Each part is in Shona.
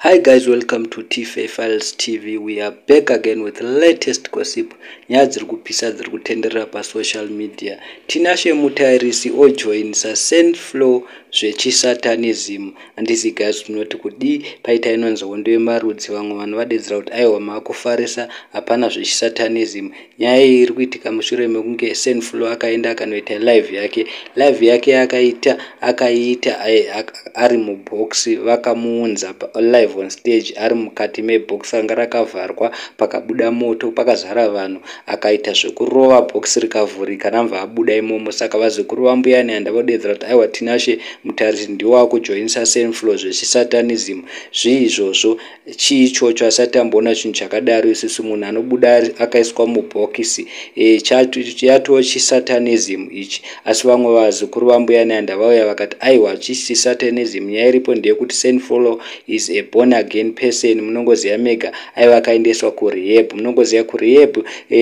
Hi guys, welcome to Tinashe Files TV. We are back again with the latest gossip. Nyaya dziri kupisa dziri kutenderera pa social media. Tinashe Mutarisi ojoinisa Saintflow zvechisatanism. Handisi guys tunoti kudi paita inonzi hondo yemarudzi, vamwe vanhu vadedzera kuti aiwa maakufarisa hapana zvechisatanism. Nyaya iyi iri kuitika mushure mekunge Saintflow akaenda akanoita live yake akaita ari mubox, vakamuunza live on stage ari mukati mebox ranga rakavharwa, pakabuda moto, pakazara vanhu, akaita zvekurova box rikavhurika namva abuda imomo. Saka vazukuru vambuya nehanda vodedzera kuti aiwa Tinashe Mutarisi ndiwo akujoinisa Saintflow zvechisatanism. Zviizvozvo chiichocho asati amboona chinhu chakadaro. Isusu munhu anobuda akaiswa mubhokisi chatoo chisatanism ichi. Asi vamwe vazukuru vambuya nehanda vauya vakati aiwa chisatanism. Nyaya iripo ndeyekuti Saintflow is a born again person. Munongoziva mega aiva akaendeswa kurehab. Munongoziva kurehab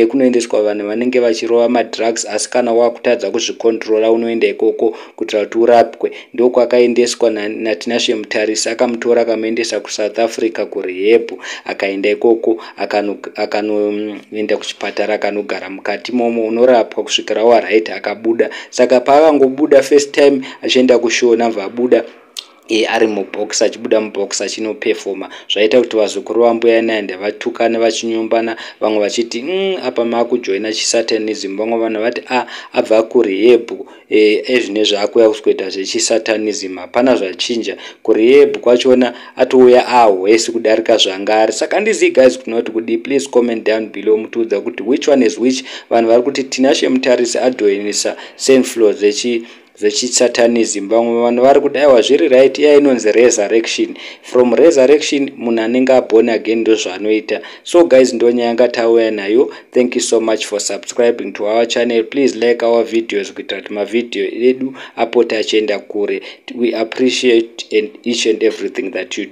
kunoendeswa vanhu vanenge vachirova madrugs, asi kana wakutadza kuzvikontrola unoenda ikoko kuitira kuti urapwe. Ndoko akaendeswa naTinashe Mutarisi, akamutora akamuendesa kuSouth Africa kurehab, akaenda ikoko akanoenda kuchipatara akanogara mukati momo unorapwa kusvikira waright akabuda. Saka paakangobuda first time achienda kushow namva abuda ari mubox, achibuda mubox achinoperforma, zvaita kuti vazukuru vambuya nehanda vatukane vachinyombana, vamwe vachiti apa maakujoina chisatanism. Vamwe vanhu vati abva kurehab ezvinezvi akuya kuzoita zvechisatanism, hapana zvachinja. Kurehab kwachona atouya ahwesi kudarika zvangari. Saka handizii guys kunoti kudi. Please comment down below mutiudza kuti which one is which. Vanhu vari kuti Tinashe Mutarisi ajoinisa Saintflow zvechisatanism. Vamwe vanhu vari kuti aiwa zviri right, iya inonzi resurrection. From resurrection munhu anenge aborn again ndozvaanoita. So guys, ndo nyaya yanga tauya nayo. Thank you so much for subscribing to our channel. Please like our videos kuitira kuti mavideo edu apote achienda kure. We appreciate each and everything that you do.